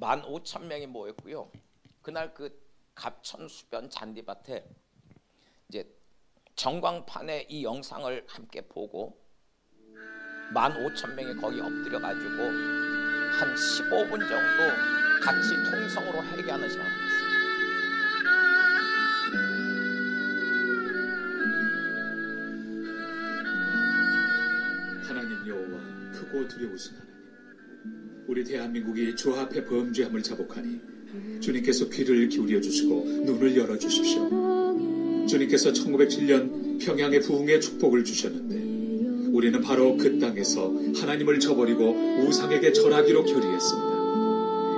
15,000명이 모였고요. 그날 그 갑천수변 잔디밭에 이제 전광판에 이 영상을 함께 보고 15,000명이 거기 엎드려 가지고 한 15분 정도 같이 통성으로 회개하는 시간을 갖겠습니다. 하나님 여호와, 크고 두려우신 하나님, 우리 대한민국이 주 앞에 범죄함을 자복하니 주님께서 귀를 기울여 주시고 눈을 열어 주십시오. 주님께서 1907년 평양의 부흥의 축복을 주셨는데 우리는 바로 그 땅에서 하나님을 저버리고 우상에게 절하기로 결의했습니다.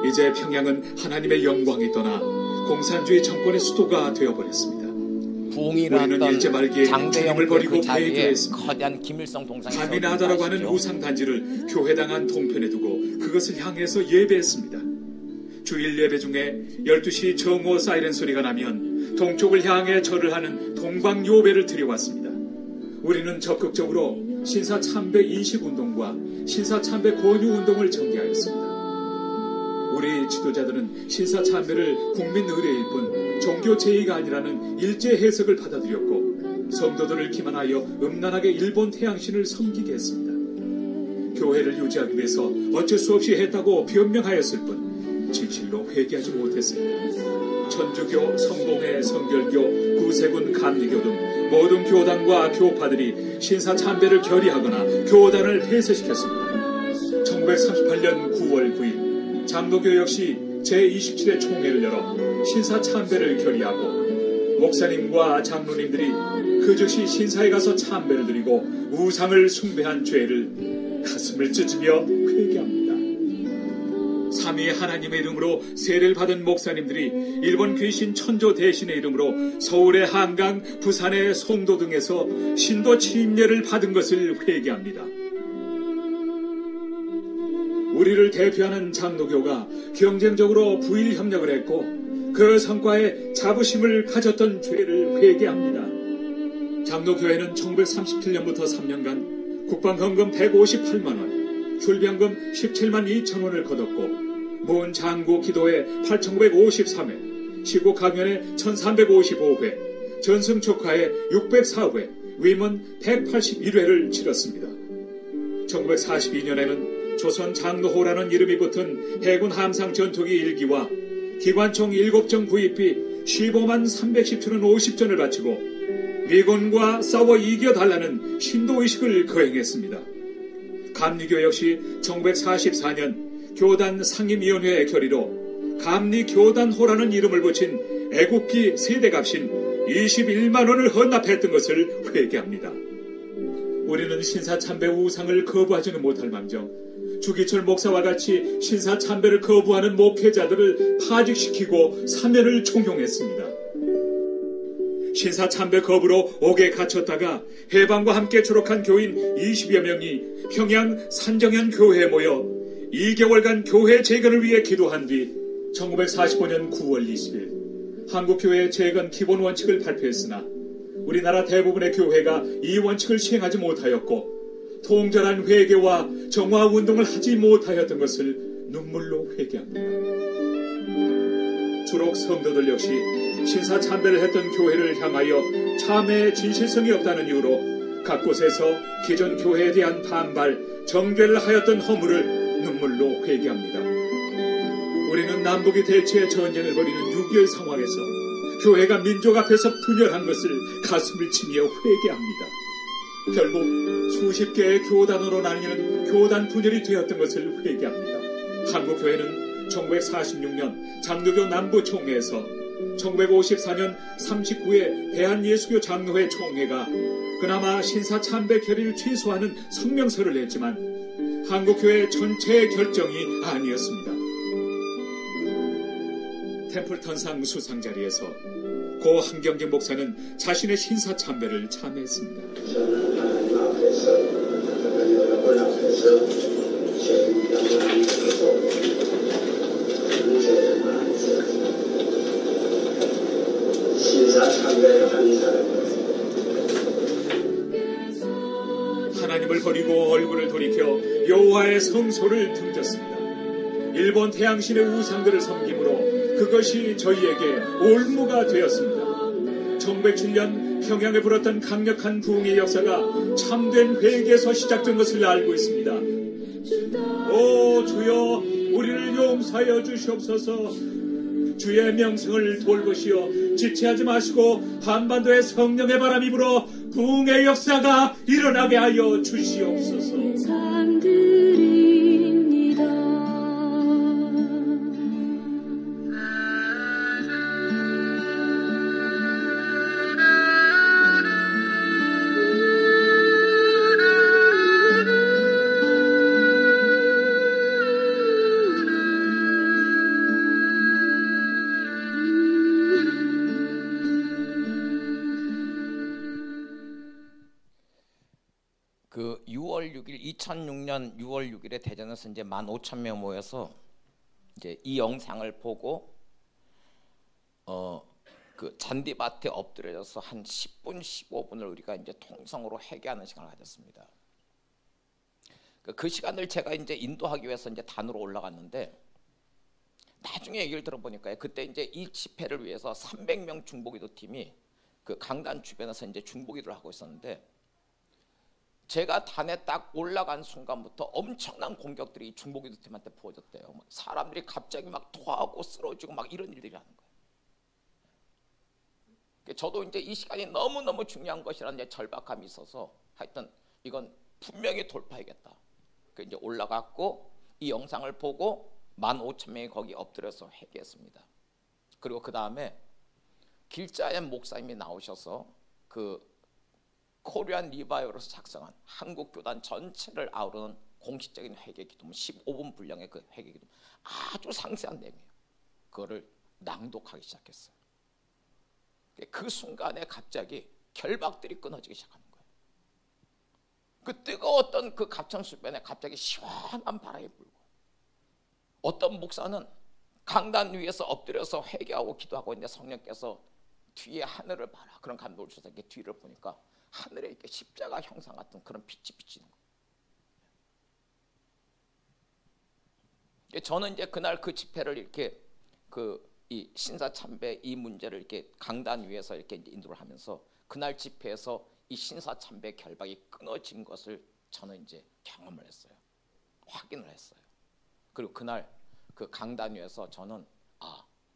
이제 평양은 하나님의 영광이 떠나 공산주의 정권의 수도가 되어버렸습니다. 부흥이 일어났던 장대영 그 자리에 거대한 김일성 동상이 가미나다라고 하는 우상 단지를 교회당 안 동편에 두고 그것을 향해서 예배했습니다. 주일 예배 중에 12시 정오 사이렌 소리가 나면 동쪽을 향해 절을 하는 동방요배를 드려왔습니다. 우리는 적극적으로 신사참배 인식운동과 신사참배 권유운동을 전개하였습니다. 우리 지도자들은 신사참배를 국민 의례일 뿐 종교 제의가 아니라는 일제 해석을 받아들였고 성도들을 기만하여 음란하게 일본 태양신을 섬기게 했습니다. 교회를 유지하기 위해서 어쩔 수 없이 했다고 변명하였을 뿐 진실로 회개하지 못했습니다. 천주교, 성공회, 성결교, 구세군, 감리교 등 모든 교단과 교파들이 신사참배를 결의하거나 교단을 폐쇄시켰습니다. 1938년 9월 9일 장로교 역시 제27회 총회를 열어 신사참배를 결의하고 목사님과 장로님들이 그 즉시 신사에 가서 참배를 드리고 우상을 숭배한 죄를 가슴을 찢으며 회개합니다. 삼위 하나님의 이름으로 세례를 받은 목사님들이 일본 귀신 천조 대신의 이름으로 서울의 한강, 부산의 송도 등에서 신도 침례를 받은 것을 회개합니다. 우리를 대표하는 장로교가 경쟁적으로 부일 협력을 했고 그 성과에 자부심을 가졌던 죄를 회개합니다. 장로교회는 1937년부터 3년간 국방헌금 158만 원, 출병금 17만 2천 원을 거뒀고 문장구 기도회 8,953회, 시국 강연회 1,355회, 전승축하회 604회, 위문 181회를 치렀습니다. 1942년에는 조선 장로호라는 이름이 붙은 해군 함상 전투기 1기와 기관총 7정 구입비 15만 317원 50전을 바치고 미군과 싸워 이겨달라는 신도의식을 거행했습니다. 감리교 역시 1944년 교단 상임위원회의 결의로 감리교단호라는 이름을 붙인 애국기 세대값인 21만 원을 헌납했던 것을 회개합니다. 우리는 신사참배 우상을 거부하지는 못할 망정 주기철 목사와 같이 신사참배를 거부하는 목회자들을 파직시키고 사면을 종용했습니다. 신사참배 거부로 옥에 갇혔다가 해방과 함께 졸업한 교인 20여 명이 평양 산정현 교회에 모여 2개월간 교회 재건을 위해 기도한 뒤 1945년 9월 20일 한국교회 재건 기본 원칙을 발표했으나 우리나라 대부분의 교회가 이 원칙을 시행하지 못하였고 통절한 회개와 정화운동을 하지 못하였던 것을 눈물로 회개합니다. 주록 성도들 역시 신사참배를 했던 교회를 향하여 참회의 진실성이 없다는 이유로 각 곳에서 기존 교회에 대한 반발, 정죄를 하였던 허물을 눈물로 회개합니다. 우리는 남북이 대치의 전쟁을 벌이는 6.25 상황에서 교회가 민족 앞에서 분열한 것을 가슴을 치며 회개합니다. 결국 수십 개의 교단으로 나뉘는 교단 분열이 되었던 것을 회개합니다. 한국교회는 1946년 장로교 남부총회에서 1954년 39회 대한예수교 장로회 총회가 그나마 신사참배 결의를 취소하는 성명서를 냈지만 한국교회 전체의 결정이 아니었습니다. 템플턴상 수상 자리에서 고 한경재 목사는 자신의 신사참배를 참회했습니다. 저는 하나님 앞에서 여러분 앞에서 제 영광을 드리고 문제를 많이 신사참배를 하는 사람입니다. 하나님을 버리고 얼굴을 돌이켜 여호와의 성소를 등졌습니다. 일본 태양신의 우상들을 섬김으로 그것이 저희에게 올무가 되었습니다. 1907년 평양에 불었던 강력한 부흥의 역사가 참된 회개에서 시작된 것을 알고 있습니다. 오 주여, 우리를 용서하여 주시옵소서. 주의 명성을 돌보시어 지체하지 마시고 한반도에 성령의 바람이 불어 부흥의 역사가 일어나게 하여 주시옵소서. 그 2006년 6월 6일에 대전에서 이제 15,000명 모여서 이제 이 영상을 보고 그 잔디밭에 엎드려져서 한 10분 15분을 우리가 이제 통성으로 회개하는 시간을 가졌습니다. 그 시간을 제가 이제 인도하기 위해서 이제 단으로 올라갔는데 나중에 얘기를 들어보니까 그때 이제 이 집회를 위해서 300명 중보기도 팀이 그 강단 주변에서 이제 중보기도를 하고 있었는데 제가 단에 딱 올라간 순간부터 엄청난 공격들이 중보기도 팀한테 부어졌대요. 사람들이 갑자기 막 토하고 쓰러지고 막 이런 일들이 하는 거예요. 저도 이제 이 시간이 너무너무 중요한 것이라는 이제 절박함이 있어서 하여튼 이건 분명히 돌파해야겠다. 이제 올라갔고 이 영상을 보고 15,000명이 거기 엎드려서 회개했습니다. 그리고 그 다음에 길자연 목사님이 나오셔서 그 코리안 리바이벌에서 작성한 한국 교단 전체를 아우르는 공식적인 회개 기도문 15분 분량의 그 회개 기도문 아주 상세한 내용이에요. 그거를 낭독하기 시작했어요. 그 순간에 갑자기 결박들이 끊어지기 시작하는 거예요. 그 뜨거웠던 그 갑천수변에 갑자기 시원한 바람이 불고 어떤 목사는 강단 위에서 엎드려서 회개하고 기도하고 있는데 성령께서 뒤에 하늘을 봐라 그런 감동을 주셔서 이렇게 뒤를 보니까 하늘에 이렇게 십자가 형상 같은 그런 빛이 비치는 거예요. 저는 이제 그날 그 집회를 이렇게 이 신사참배 이 문제를 이렇게 강단 위에서 이렇게 이제 인도를 하면서 그날 집회에서 이 신사참배 결박이 끊어진 것을 저는 이제 경험을 했어요. 확인을 했어요. 그리고 그날 그 강단 위에서 저는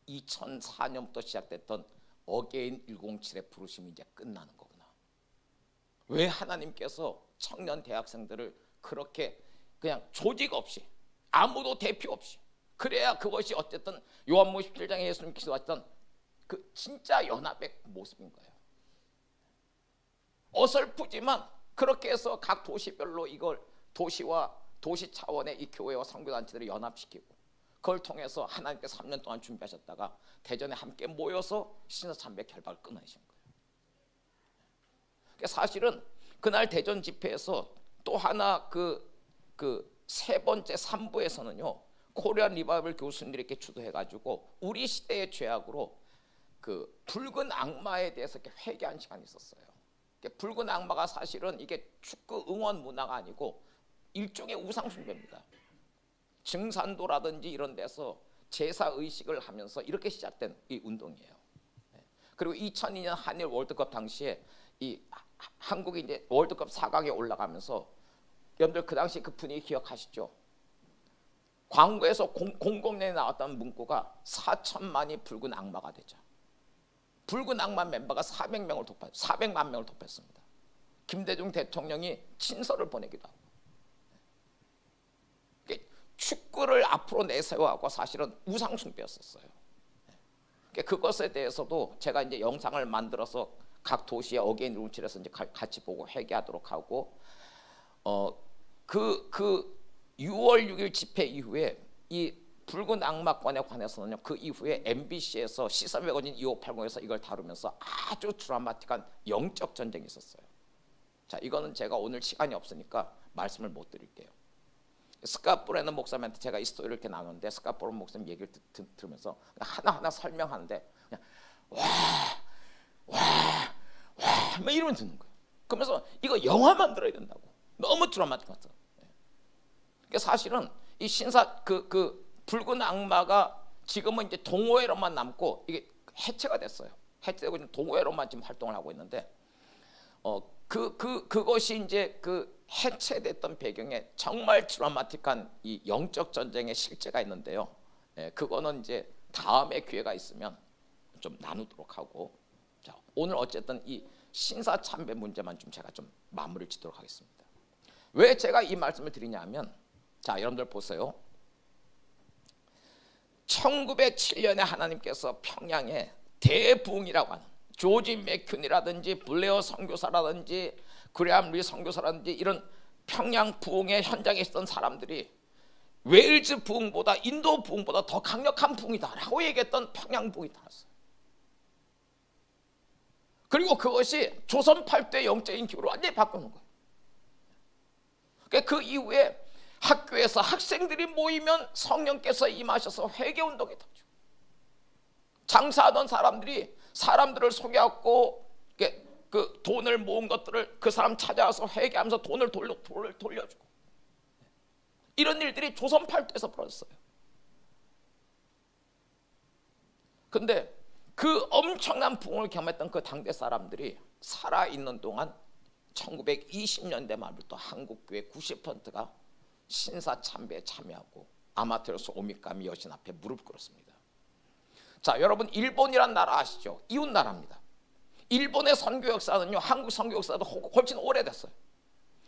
2004년부터 시작됐던 어게인 107의 부르심이 이제 끝나는 거구나. 왜 하나님께서 청년 대학생들을 그렇게 그냥 조직 없이 아무도 대표 없이 그래야 그것이 어쨌든 요한복음 17장에 예수님 기도하셨던 그 진짜 연합의 모습인 거예요. 어설프지만 그렇게 해서 각 도시별로 이걸 도시와 도시 차원의 이 교회와 선교단체들을 연합시키고 그걸 통해서 하나님께서 3년 동안 준비하셨다가 대전에 함께 모여서 신사참배 결박을 끊으신 거예요. 사실은 그날 대전 집회에서 또 하나 그 세 번째 3부에서는요 코리안 리바이벌 교수님들이 이렇게 주도해가지고 우리 시대의 죄악으로 그 붉은 악마에 대해서 이렇게 회개한 시간이 있었어요. 붉은 악마가 사실은 이게 축구 응원 문화가 아니고 일종의 우상 숭배입니다. 증산도라든지 이런 데서 제사 의식을 하면서 이렇게 시작된 이 운동이에요. 그리고 2002년 한일 월드컵 당시에 이 한국이 이제 월드컵 4강에 올라가면서 여러분들 그 당시 그 분위기 기억하시죠? 광고에서 공공연히 나왔던 문구가 4천만이 붉은 악마가 되자. 붉은 악마 멤버가 400만 명을 돌파했습니다. 김대중 대통령이 친서를 보내기도 하고. 축구를 앞으로 내세워하고 사실은 우상 숭배였었어요. 그것에 대해서도 제가 이제 영상을 만들어서 각 도시의 어게인 룸칠에서 이제 같이 보고 회개하도록 하고 그 6월 6일 집회 이후에 이 붉은 악마권에 관해서는요 그 이후에 MBC에서 시사매거진 2580에서 이걸 다루면서 아주 드라마틱한 영적 전쟁이 있었어요. 자, 이거는 제가 오늘 시간이 없으니까 말씀을 못 드릴게요. 스카프레는 목사님한테 제가 이 스토리를 이렇게 나누는데 스카프레 목사님 얘기를 들으면서 하나하나 설명하는데 그냥 막 이러면 듣는 거예요. 그러면서 이거 영화 만들어야 된다고. 너무 드라마틱했어. 그러니까 사실은 이 신사 그 붉은 악마가 지금은 이제 동호회로만 남고 이게 해체가 됐어요. 해체되고 지금 동호회로만 지금 활동을 하고 있는데 그것이 이제 그 해체됐던 배경에 정말 드라마틱한 이 영적 전쟁의 실제가 있는데요. 그거는 이제 다음에 기회가 있으면 좀 나누도록 하고, 자, 오늘 어쨌든 이 신사 참배 문제만 좀 제가 좀 마무리를 짓도록 하겠습니다. 왜 제가 이 말씀을 드리냐면, 자, 여러분들 보세요. 1907년에 하나님께서 평양에 대부흥이라고 하는 조지 맥큐니라든지 블레어 선교사라든지 그레함 리 선교사라든지 이런 평양 부흥의 현장에 있었던 사람들이 웨일즈 부흥보다 인도 부흥보다 더 강력한 부흥이다라고 얘기했던 평양 부흥이 나왔어요. 그리고 그것이 조선 8대 영적인 기후로 완전히 바꾸는 거예요. 그 이후에 학교에서 학생들이 모이면 성령께서 임하셔서 회개운동이 터지고, 장사하던 사람들이 사람들을 속여갖고 그 돈을 모은 것들을 그 사람 찾아와서 회개하면서 돈을 돌려주고, 이런 일들이 조선 8대에서 벌어졌어요. 근데 그 엄청난 부흥을 경험했던 그 당대 사람들이 살아있는 동안 1920년대 말부터 한국교회 90%가 신사 참배에 참여하고 아마테라스 오미카미 여신 앞에 무릎 꿇었습니다. 자, 여러분 일본이란 나라 아시죠? 이웃 나라입니다. 일본의 선교 역사는요, 한국 선교 역사도 훨씬 오래됐어요.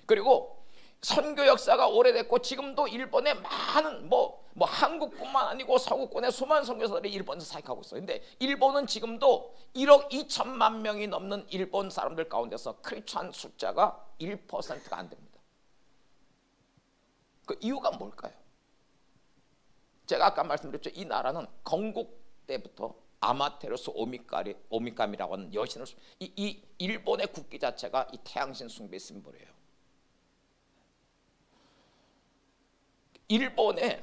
그리고 선교 역사가 오래됐고 지금도 일본에 많은 뭐 한국뿐만 아니고 서구권의 수많은 선교사들이 일본에서 사역하고 있어요. 근데 일본은 지금도 1억 2천만 명이 넘는 일본 사람들 가운데서 크리스찬 숫자가 1%가 안 됩니다. 그 이유가 뭘까요? 제가 아까 말씀드렸죠. 이 나라는 건국 때부터 아마테라스 오미카미라고 하는 여신을, 이 일본의 국기 자체가 이 태양신 숭배 심볼이에요. 일본에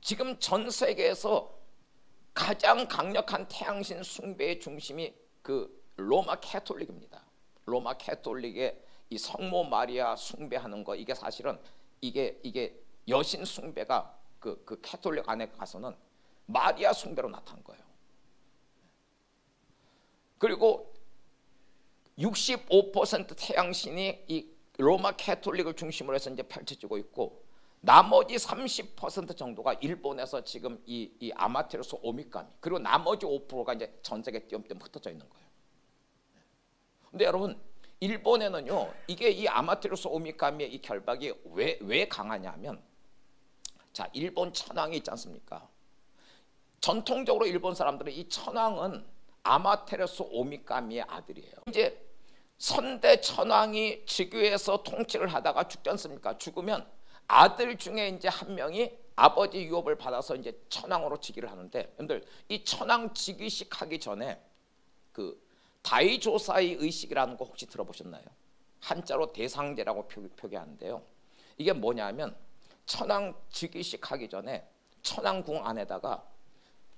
지금 전 세계에서 가장 강력한 태양신 숭배의 중심이 그 로마 캐톨릭입니다. 로마 캐톨릭의 이 성모 마리아 숭배하는 거, 이게 사실은 이게 여신 숭배가 그 캐톨릭 안에 가서는 마리아 숭배로 나타난 거예요. 그리고 65% 태양신이 이 로마 캐톨릭을 중심으로 해서 이제 펼쳐지고 있고, 나머지 30% 정도가 일본에서 지금 이 아마테라스 오미카미, 그리고 나머지 5%가 이제 전 세계 띄엄띄엄 흩어져 있는 거예요. 근데 여러분, 일본에는요, 이게 이 아마테라스 오미카미의 이 결박이 왜 강하냐면, 자, 일본 천황이 있지 않습니까? 전통적으로 일본 사람들은 이 천황은 아마테라스 오미카미의 아들이에요. 이제 선대 천황이 즉위해서 통치를 하다가 죽지 않습니까? 죽으면 아들 중에 이제 한 명이 아버지 유업을 받아서 이제 천황으로 즉위를 하는데, 여러분들 이 천황 즉위식 하기 전에 그 다이조사의 의식이라는 거 혹시 들어보셨나요? 한자로 대상제라고 표기하는데요. 이게 뭐냐면 천황 즉위식 하기 전에 천황궁 안에다가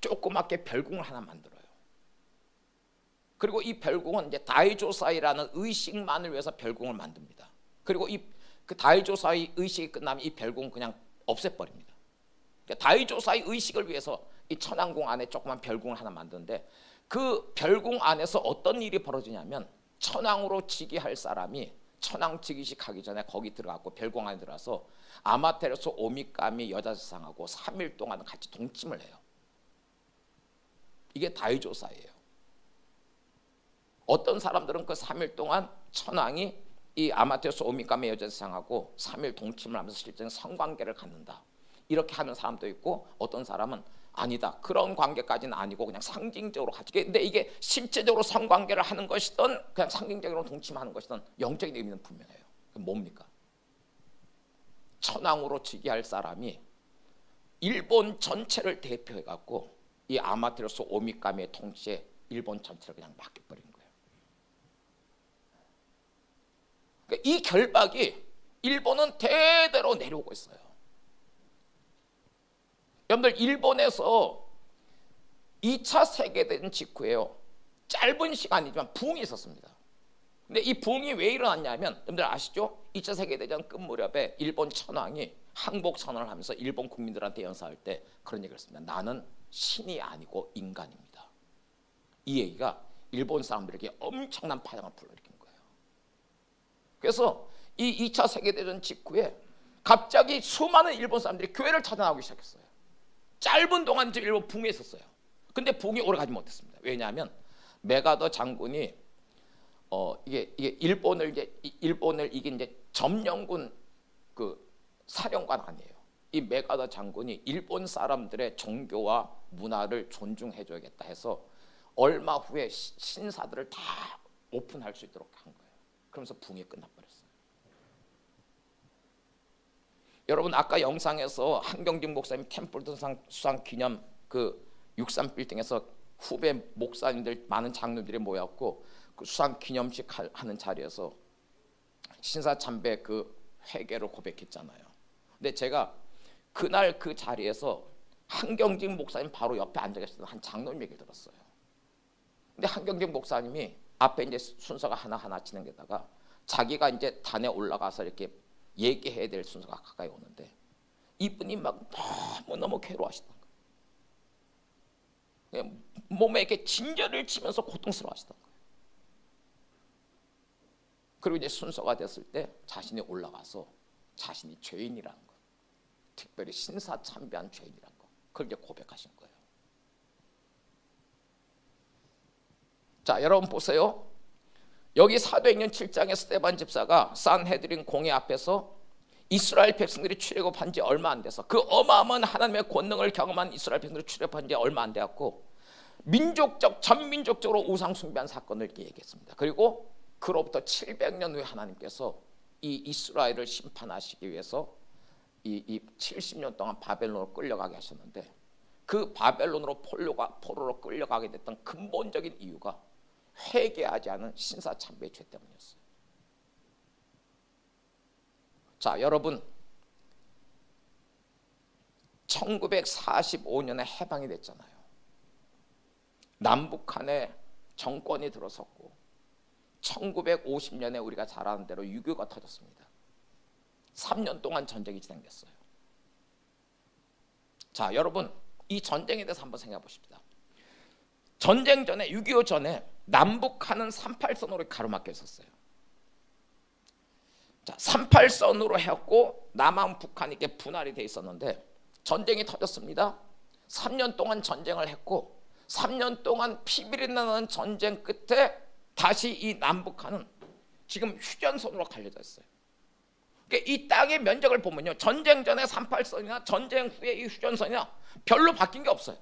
조그맣게 별궁을 하나 만들어요. 그리고 이 별궁은 이제 다이조사이라는 의식만을 위해서 별궁을 만듭니다. 그리고 그 다이조사의 의식이 끝나면 이 별궁 그냥 없애버립니다. 그러니까 다이조사의 의식을 위해서 이 천왕궁 안에 조그만 별궁을 하나 만드는데, 그 별궁 안에서 어떤 일이 벌어지냐면, 천왕으로 즉위할 사람이 천왕 즉위식 하기 전에 거기 들어가고 별궁 안에 들어가서 아마테라스 오미카미 여자 세상하고 3일 동안 같이 동침을 해요. 이게 다이조사예요. 어떤 사람들은 그 3일 동안 천왕이 이 아마테라스 오미카미 여자 세상하고 3일 동침을 하면서 실제는 성관계를 갖는다, 이렇게 하는 사람도 있고, 어떤 사람은 아니다, 그런 관계까지는 아니고 그냥 상징적으로 같이, 근데 이게 실제적으로 성관계를 하는 것이든 그냥 상징적으로 동침하는 것이든 영적인 의미는 분명해요. 뭡니까? 천왕으로 즉위할 사람이 일본 전체를 대표해 갖고 이 아마테라스 오미카미의 통치에 일본 전체를 그냥 맡겨버린 거예요. 그러니까 이 결박이 일본은 대대로 내려오고 있어요. 여러분들, 일본에서 2차 세계대전 직후에요, 짧은 시간이지만 부흥이 있었습니다. 근데 이 부흥이 왜 일어났냐면, 여러분들 아시죠? 2차 세계대전 끝 무렵에 일본 천황이 항복 선언을 하면서 일본 국민들한테 연사할 때 그런 얘기를 했습니다. 나는 신이 아니고 인간입니다. 이 얘기가 일본 사람들에게 엄청난 파장을 불러일으킨 거예요. 그래서 이 2차 세계대전 직후에 갑자기 수많은 일본 사람들이 교회를 찾아나오기 시작했어요. 짧은 동안 이제 일본 붕에 있었어요. 근데 붕이 오래 가지 못했습니다. 왜냐하면 메가더 장군이 이게 일본을 이긴 이제 점령군 그 사령관 아니에요. 이 메가더 장군이 일본 사람들의 종교와 문화를 존중해줘야겠다 해서 얼마 후에 신사들을 다 오픈할 수 있도록 한 거예요. 그러면서 붕이 끝나버렸어요. 여러분 아까 영상에서 한경직 목사님 템플턴 수상 기념 그 63 빌딩에서 후배 목사님들 많은 장로들이 모였고 그 수상 기념식 하는 자리에서 신사 참배 그 회개를 고백했잖아요. 근데 제가 그날 그 자리에서 한경직 목사님 바로 옆에 앉아 계시던 한 장로님 얘기를 들었어요. 근데 한경직 목사님이 앞에 이제 순서가 하나하나 진행되다가 자기가 이제 단에 올라가서 이렇게 얘기해야 될 순서가 가까이 오는데 이분이 막 너무너무 괴로워하시던 거예요. 몸에 이렇게 진저를 치면서 고통스러워하시던 거예요. 그리고 이제 순서가 됐을 때 자신이 올라가서 자신이 죄인이라는 거, 특별히 신사 참배한 죄인이라는 거, 그걸 이제 고백하신 거예요. 자, 여러분 보세요. 여기 사도행전 7장의 스데반 집사가 산헤드린 공회 앞에서 이스라엘 백성들이 출애굽한 지 얼마 안 돼서 그 어마어마한 하나님의 권능을 경험한 이스라엘 백성들이 출애굽한 지 얼마 안 되었고 전민족적으로 우상 숭배한 사건을 이렇게 얘기했습니다. 그리고 그로부터 700년 후에 하나님께서 이 이스라엘을 심판하시기 위해서 이 70년 동안 바벨론으로 끌려가게 하셨는데 그 바벨론으로 포로로 끌려가게 됐던 근본적인 이유가 회개하지 않은 신사참배의 죄 때문이었어요. 자, 여러분 1945년에 해방이 됐잖아요. 남북한에 정권이 들어섰고 1950년에 우리가 잘 아는 대로 6.25가 터졌습니다. 3년 동안 전쟁이 진행됐어요. 자, 여러분 이 전쟁에 대해서 한번 생각해 보십시다. 전쟁 전에 6.25 전에 남북한은 38선으로 가로막혀 있었어요. 자, 38선으로 해갖고 남한 북한이 이렇게 분할이 돼 있었는데 전쟁이 터졌습니다. 3년 동안 전쟁을 했고 3년 동안 피비린내 나는 전쟁 끝에 다시 이 남북한은 지금 휴전선으로 갈려져 있어요. 그러니까 이 땅의 면적을 보면요, 전쟁 전에 38선이나 전쟁 후에 이 휴전선이나 별로 바뀐 게 없어요.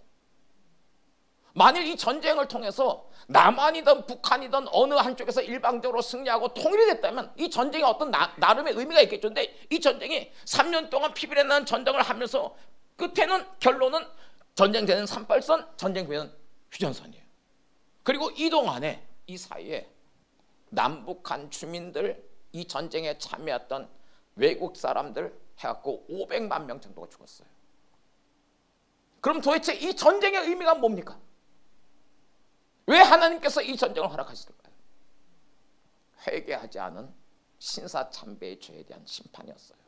만일 이 전쟁을 통해서 남한이든 북한이든 어느 한쪽에서 일방적으로 승리하고 통일이 됐다면 이 전쟁이 어떤 나름의 의미가 있겠죠. 근데 이 전쟁이 3년 동안 피비린내 나는 전쟁을 하면서 끝에는 결론은 전쟁 전에는 38선, 전쟁 후에는 휴전선이에요. 그리고 이 동안에 이 사이에 남북한 주민들, 이 전쟁에 참여했던 외국 사람들 해갖고 500만 명 정도가 죽었어요. 그럼 도대체 이 전쟁의 의미가 뭡니까? 왜 하나님께서 이 전쟁을 허락하실까요? 회개하지 않은 신사참배의 죄에 대한 심판이었어요.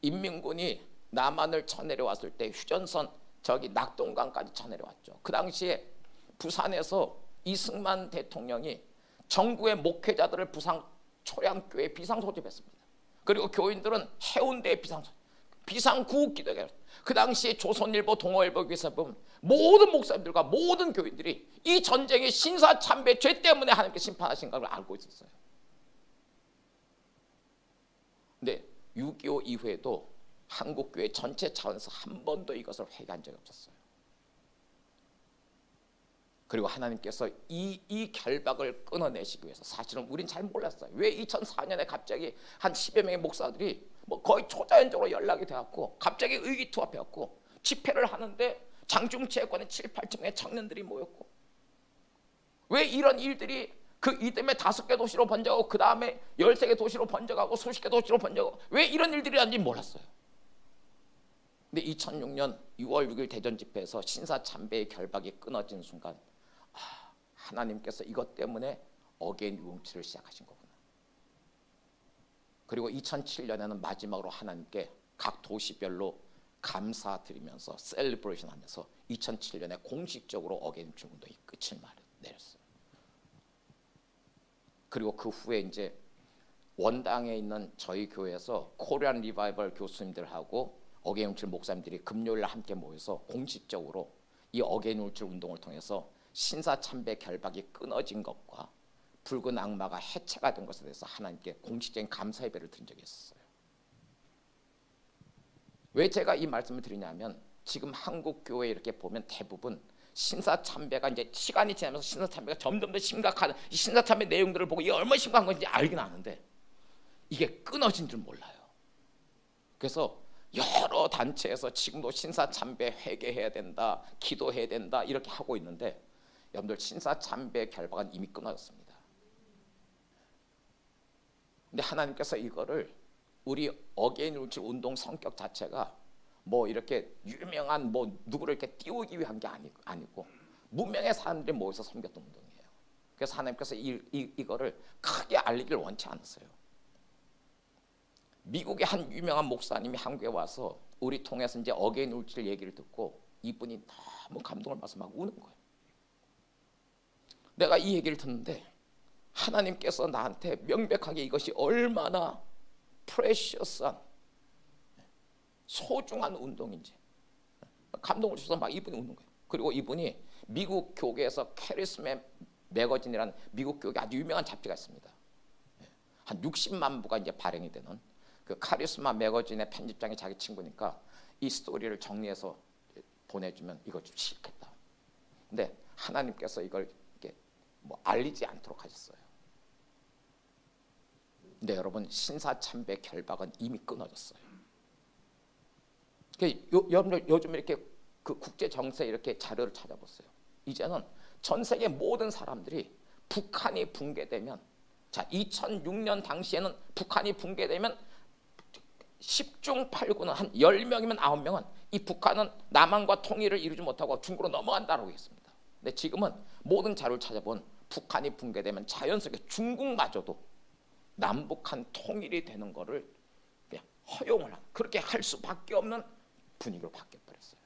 인민군이 남한을 쳐내려왔을 때 휴전선 저기 낙동강까지 쳐내려왔죠. 그 당시에 부산에서 이승만 대통령이 정부의 목회자들을 부산 초량교회에 비상소집했습니다. 그리고 교인들은 해운대에 비상구국기도회가 그 당시에 조선일보, 동아일보 기사 보면 모든 목사님들과 모든 교인들이 이 전쟁의 신사참배 죄 때문에 하나님께 심판하신 걸 알고 있었어요. 근데 6.25 이후에도 한국교회 전체 차원에서 한 번도 이것을 회개한 적이 없었어요. 그리고 하나님께서 이 결박을 끊어내시기 위해서 사실은 우린 잘 몰랐어요. 왜 2004년에 갑자기 한 10여 명의 목사들이 뭐 거의 초자연적으로 연락이 되었고 갑자기 의기투합해갖고 집회를 하는데 장중체육관에 7, 8층의 청년들이 모였고 왜 이런 일들이 그 이듬해 5개 도시로 번져가고 그 다음에 13개 도시로 번져가고 수십 개 도시로 번져가고 왜 이런 일들이 있는지 몰랐어요. 근데 2006년 6월 6일 대전 집회에서 신사참배의 결박이 끊어진 순간 하나님께서 이것 때문에 어게인 유흥치를 시작하신 거구나. 그리고 2007년에는 마지막으로 하나님께 각 도시별로 감사드리면서 셀리브레이션 하면서 2007년에 공식적으로 어게인출 운동이 끝을 내렸어요. 그리고 그 후에 이제 원당에 있는 저희 교회에서 코리안 리바이벌 교수님들하고 어게인출 목사님들이 금요일 함께 모여서 공식적으로 이 어게인출 운동을 통해서 신사참배 결박이 끊어진 것과 붉은 악마가 해체가 된 것에 대해서 하나님께 공식적인 감사 예배를 드린 적이 있었어요. 왜 제가 이 말씀을 드리냐면 지금 한국 교회 이렇게 보면 대부분 신사참배가 이제 시간이 지나면서 신사참배가 점점 더 심각한 이 신사참배 내용들을 보고 이게 얼마나 심각한 건지 알긴 아는데 이게 끊어진 줄 몰라요. 그래서 여러 단체에서 지금도 신사참배 회개해야 된다, 기도해야 된다 이렇게 하고 있는데 여러분들 신사참배 결박은 이미 끊어졌습니다. 근데 하나님께서 이거를 우리 어게인울치 운동 성격 자체가 뭐 이렇게 유명한 뭐 누구를 이렇게 띄우기 위한 게 아니고 무명의 사람들이 모여서 섬겼던 운동이에요. 그래서 하나님께서 이거를 크게 알리길 원치 않았어요. 미국의 한 유명한 목사님이 한국에 와서 우리 통해서 이제 어게인울치 얘기를 듣고 이분이 너무 감동을 받아서 막 우는 거예요. 내가 이 얘기를 듣는데 하나님께서 나한테 명백하게 이것이 얼마나 프레셔스한 소중한 운동인지 감동을 주셔서 막 이분이 웃는 거예요. 그리고 이분이 미국 교계에서 캐리스마 매거진이라는 미국 교계 아주 유명한 잡지가 있습니다. 한 60만 부가 이제 발행이 되는 그 카리스마 매거진의 편집장이 자기 친구니까 이 스토리를 정리해서 보내주면 이거 좀 싫겠다. 근데 하나님께서 이걸 이렇게 뭐 알리지 않도록 하셨어요. 근데 여러분 신사참배 결박은 이미 끊어졌어요. 여러분들 요즘 이렇게 그 국제 정세 이렇게 자료를 찾아봤어요. 이제는 전 세계 모든 사람들이 북한이 붕괴되면 자 2006년 당시에는 북한이 붕괴되면 10중 8구는 한 10명이면 9명은 이 북한은 남한과 통일을 이루지 못하고 중국으로 넘어간다고 했습니다. 근데 지금은 모든 자료를 찾아본 북한이 붕괴되면 자연스럽게 중국마저도 남북한 통일이 되는 거를 그냥 허용을 하는 그렇게 할 수밖에 없는 분위기로 바뀌어버렸어요.